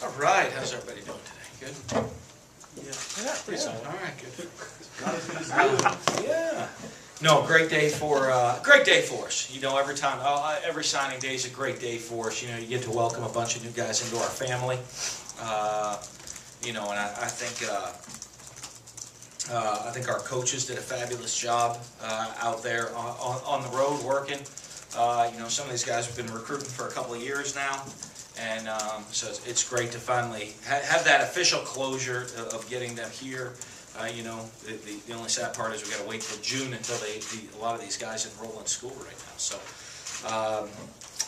All right, how's everybody doing today? Good? Yeah, Pretty solid. All right, good. not as good as you. Yeah. No, great day for us. You know, every signing day is a great day for us. You know, you get to welcome a bunch of new guys into our family. You know, and I think our coaches did a fabulous job out there on the road working. You know, some of these guys have been recruiting for a couple of years now, and so it's great to finally have that official closure of getting them here. You know, the only sad part is we got to wait till June until a lot of these guys enroll in school right now. So,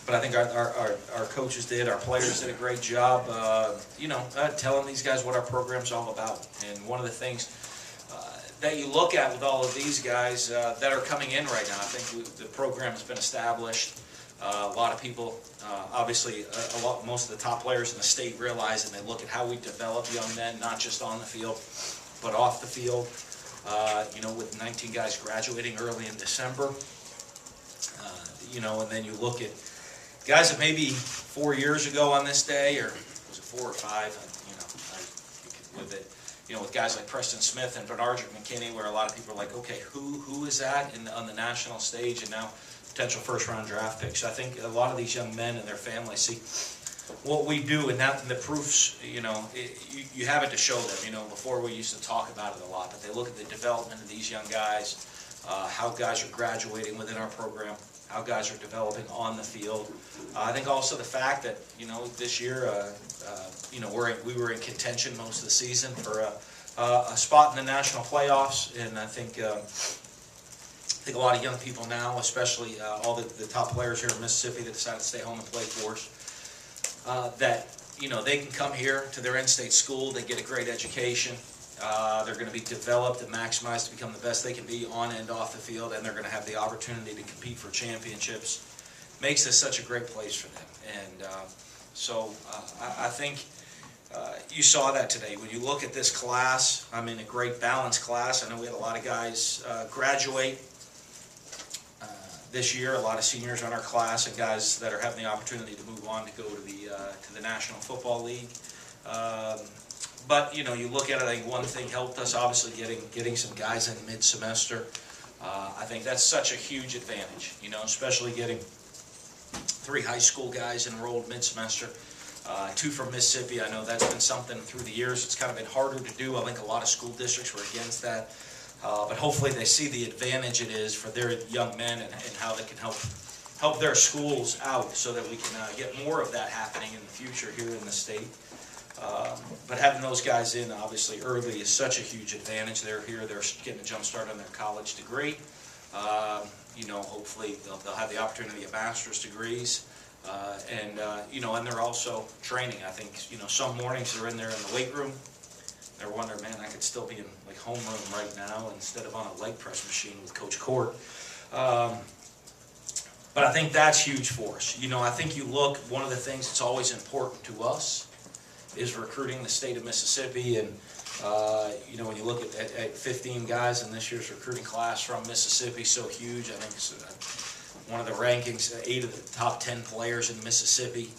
but I think our coaches did, our players did a great job. You know, telling these guys what our program's all about. And one of the things that you look at with all of these guys that are coming in right now, I think the program has been established. A lot of people, obviously, most of the top players in the state realize, and they look at how we develop young men, not just on the field, but off the field. You know, with 19 guys graduating early in December. You know, and then you look at guys that maybe 4 years ago on this day, or was it 4 or 5? You know, with it. You know, with guys like Preston Smith and Bernard McKinney, where a lot of people are like, okay, who is that on the national stage, and now potential first-round draft picks. I think a lot of these young men and their families see what we do, and the proofs, you know, you have it to show them. You know, before we used to talk about it a lot, but they look at the development of these young guys, how guys are graduating within our program, how guys are developing on the field. I think also the fact that, you know, this year, you know, we were in contention most of the season for a spot in the national playoffs, and I think a lot of young people now, especially all the top players here in Mississippi that decided to stay home and play for us, that, you know, they can come here to their in-state school, they get a great education, they're going to be developed and maximized to become the best they can be on and off the field, and they're going to have the opportunity to compete for championships. Makes this such a great place for them. And so I think you saw that today. When you look at this class, I mean, a great balanced class. I know we had a lot of guys graduate this year, a lot of seniors on our class, and guys that are having the opportunity to move on to go to the National Football League. But you know, you look at it. I think one thing helped us, obviously, getting some guys in mid-semester. I think that's such a huge advantage. You know, especially getting 3 high school guys enrolled mid-semester, 2 from Mississippi. I know that's been something through the years. It's kind of been harder to do. I think a lot of school districts were against that. But hopefully they see the advantage it is for their young men and how they can help their schools out, so that we can get more of that happening in the future here in the state. But having those guys in, obviously, early is such a huge advantage. They're here, they're getting a jump start on their college degree. You know, hopefully they'll have the opportunity to get master's degrees. And you know, and they're also training. I think, you know, some mornings they're in there in the weight room. They're wondering, man, I could still be in like homeroom right now instead of on a leg press machine with Coach Court. But I think that's huge for us. You know, I think you look, one of the things that's always important to us is recruiting the state of Mississippi. And you know, when you look at 15 guys in this year's recruiting class from Mississippi, so huge. I think it's one of the rankings, 8 of the top 10 players in Mississippi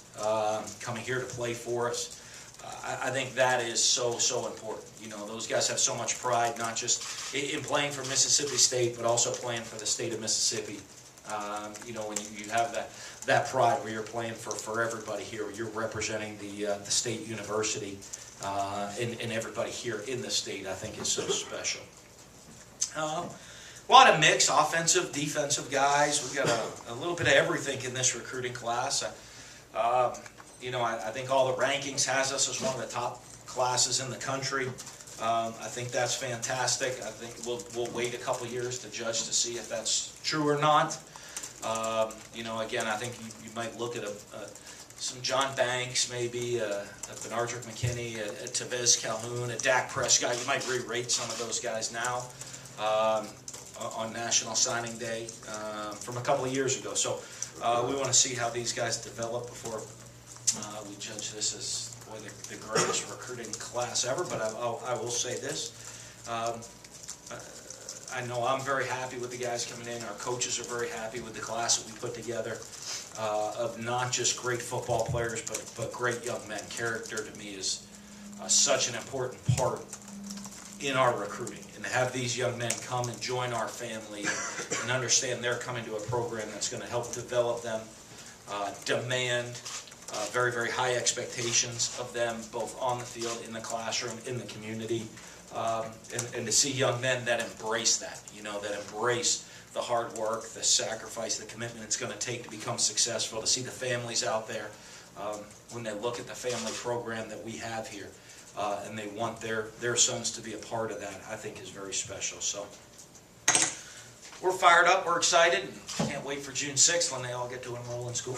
coming here to play for us. I think that is so important. You know, those guys have so much pride, not just in playing for Mississippi State, but also playing for the state of Mississippi. You know, when you have that pride where you're playing for everybody here, you're representing the state university, and everybody here in the state, I think is so special. A lot of mix, offensive, defensive guys. We've got a little bit of everything in this recruiting class. You know, I think all the rankings has us as one of the top classes in the country. I think that's fantastic. I think we'll wait a couple years to judge to see if that's true or not. You know, again, I think you might look at some John Banks, maybe a Bernard McKinney, a Tevez Calhoun, a Dak Prescott. You might re-rate some of those guys now on National Signing Day from a couple of years ago. So we want to see how these guys develop before we judge this as the greatest recruiting class ever. But I will say this. I know I'm very happy with the guys coming in. Our coaches are very happy with the class that we put together. of not just great football players, but great young men. Character to me is such an important part in our recruiting, and to have these young men come and join our family and understand they're coming to a program that's going to help develop them, demand very, very high expectations of them, both on the field, in the classroom, in the community, and to see young men that embrace that, that embrace the hard work, the sacrifice, the commitment it's going to take to become successful, to see the families out there when they look at the family program that we have here, and they want their sons to be a part of that, I think is very special. So we're fired up, we're excited, and can't wait for June 6th when they all get to enroll in school.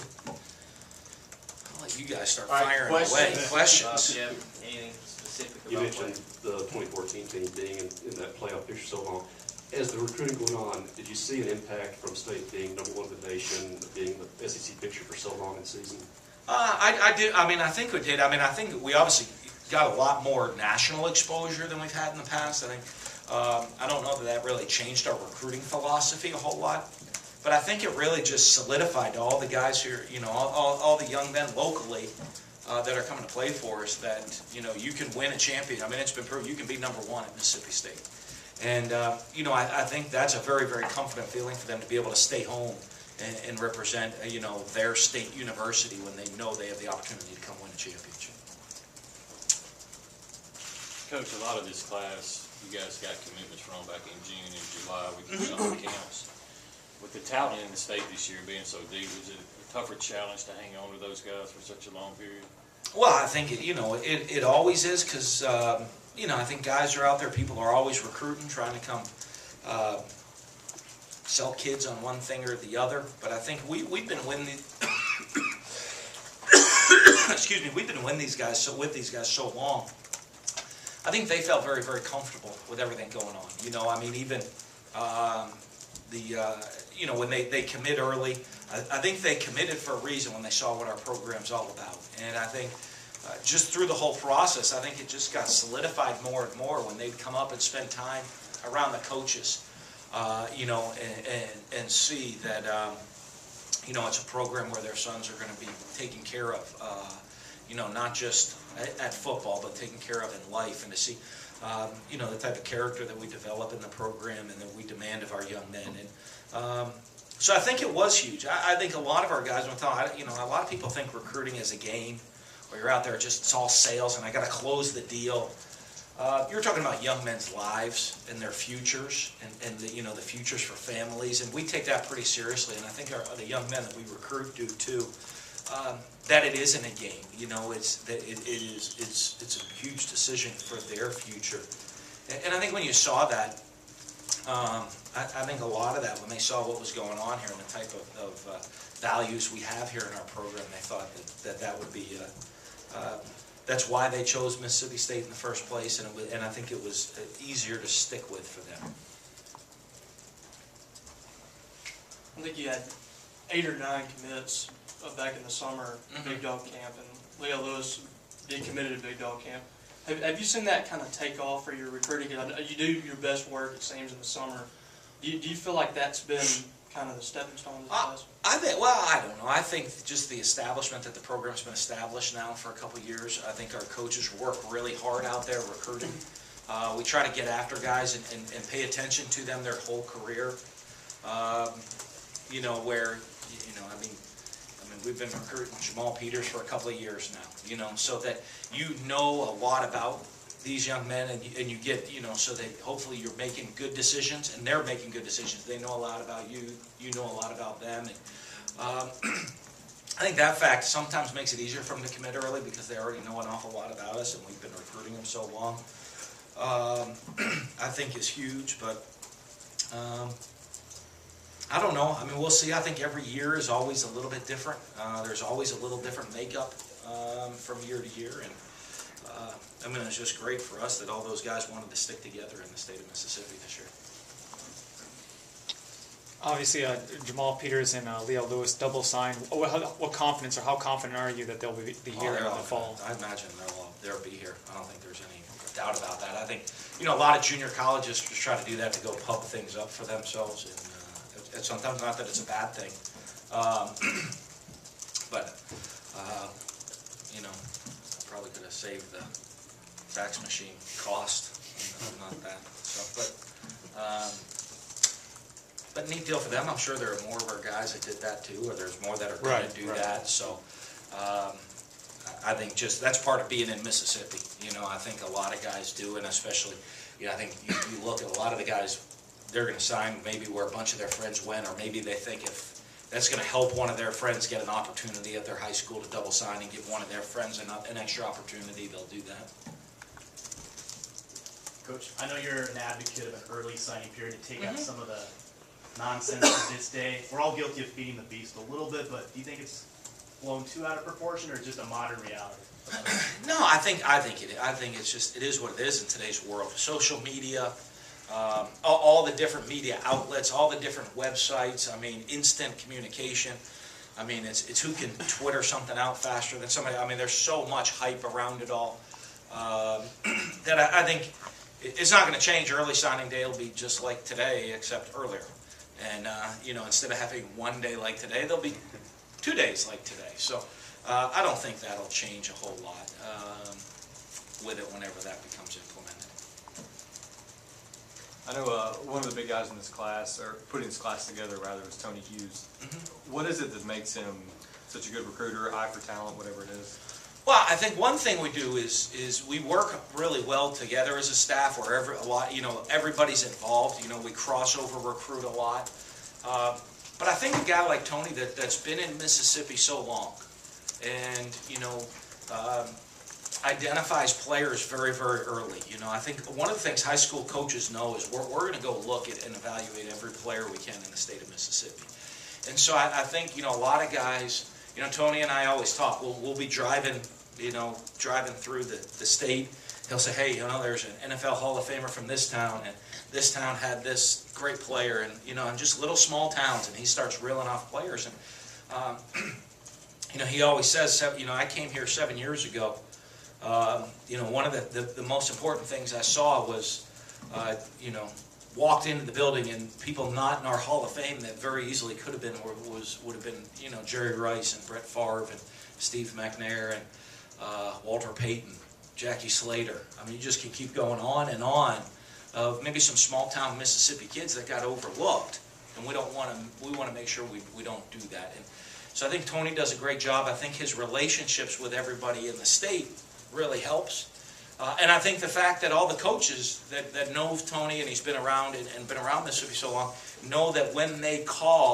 I'll let you guys start firing away. Questions? Yeah, anything specific about You mentioned the 2014 team being in that playoff picture so long. As the recruiting went on, did you see an impact from State being #1 in the nation, being the SEC picture for so long in season? I did. I mean, I think we did. I mean, I think we obviously got a lot more national exposure than we've had in the past. I think I don't know that really changed our recruiting philosophy a whole lot, but I think it really just solidified to all the guys here, all the young men locally that are coming to play for us that you can win a champion. I mean, it's been proven you can be #1 at Mississippi State. And, I think that's a very, very confident feeling for them to be able to stay home and represent, their state university when they know they have the opportunity to come win a championship. Coach, a lot of this class, you guys got commitments from back in June and July with the summer camps. With the talent in the state this year being so deep, was it a tougher challenge to hang on to those guys for such a long period? Well, I think, it always is because, I think guys are out there, people are always recruiting, trying to come sell kids on one thing or the other. But I think we've been winning we've been winning these guys with these guys so long. I think they felt very, very comfortable with everything going on. Even when they commit early, I think they committed for a reason when they saw what our program's all about. And I think just through the whole process, I think it just got solidified more and more when they'd come up and spend time around the coaches, and see that, it's a program where their sons are going to be taken care of, not just at football, but taken care of in life, and to see, the type of character that we develop in the program and that we demand of our young men. And so I think it was huge. I think a lot of our guys, a lot of people think recruiting is a game, where you're out there, it's all sales, and I got to close the deal. You're talking about young men's lives and their futures, and the futures for families, and we take that pretty seriously. And I think the young men that we recruit do too. That it isn't a game, it's a huge decision for their future. And I think when you saw that, I think a lot of that, when they saw what was going on here and the type of values we have here in our program, they thought that would be, that's why they chose Mississippi State in the first place, and I think it was easier to stick with for them. I think you had 8 or 9 commits back in the summer, Big Dog Camp, and Leo Lewis did committed to Big Dog Camp. Have you seen that kind of take off for your recruiting? You do your best work, it seems, in the summer. Do you feel like that's been kind of the stepping stone of the class? I don't know. I think just the establishment that the program's been established now for a couple of years. I think our coaches work really hard out there recruiting. We try to get after guys and pay attention to them their whole career. We've been recruiting Jamal Peters for a couple of years now, so that a lot about these young men, and you get, so that hopefully you're making good decisions, and they're making good decisions. They know a lot about you, you know a lot about them. And, I think that fact sometimes makes it easier for them to commit early because they already know an awful lot about us, and we've been recruiting them so long. I think is huge, but I don't know. We'll see. I think every year is always a little bit different. There's always a little different makeup from year to year, and it's just great for us that all those guys wanted to stick together in the state of Mississippi this year. Obviously, Jamal Peters and Leo Lewis double signed. What confidence, or how confident are you that they'll be here in the fall? I imagine they'll be here. I don't think there's any doubt about that. I think a lot of junior colleges just try to do that to go pump things up for themselves, and sometimes not that it's a bad thing. but, you know, probably could have saved the fax machine cost, not that, so, but neat deal for them. I'm sure there are more of our guys that did that too, or there's more that are gonna Right, do right. that, so, I think just, that's part of being in Mississippi, you know, I think a lot of guys do, and especially, you know, I think you look at a lot of the guys, they're gonna sign maybe where a bunch of their friends went, or maybe they think if that's gonna help one of their friends get an opportunity at their high school to double sign and give one of their friends an extra opportunity, they'll do that. Coach, I know you're an advocate of an early signing period to take out some of the nonsense of this day. We're all guilty of feeding the beast a little bit, but do you think it's blown too out of proportion, or just a modern reality? No, I think it's just, it is what it is in today's world. Social media, all the different media outlets, all the different websites, I mean, instant communication. I mean, it's who can Twitter something out faster than somebody. I mean, there's so much hype around it all, that I think it's not gonna change. Early signing day will be just like today, except earlier. And, you know, instead of having one day like today, there'll be 2 days like today. So, I don't think that'll change a whole lot, with it whenever that becomes implemented. I know one of the big guys in this class, or putting this class together rather, was Tony Hughes. What is it that makes him such a good recruiter, eye for talent, whatever it is? Well, I think one thing we do is we work really well together as a staff, where everybody's involved. You know, we crossover recruit a lot. But I think a guy like Tony that's been in Mississippi so long, and you know, identifies players very, very early. You know, I think one of the things high school coaches know is we're going to go look at and evaluate every player we can in the state of Mississippi. And so I think, you know, a lot of guys, you know, Tony and I always talk, we'll be driving through the state. He'll say, hey, you know, there's an NFL Hall of Famer from this town, and this town had this great player, and, you know, and just little small towns, and he starts reeling off players. And, you know, he always says, you know, I came here 7 years ago. You know, one of the most important things I saw was, you know, walked into the building and people not in our Hall of Fame that very easily could have been, would have been, you know, Jerry Rice and Brett Favre and Steve McNair and Walter Payton, Jackie Slater. I mean, you just can keep going on and on of maybe some small town Mississippi kids that got overlooked, and we want to make sure we don't do that. And so I think Tony does a great job. I think his relationships with everybody in the state really helps. And I think the fact that all the coaches that know Tony, and he's been around and been around Mississippi so long, know that when they call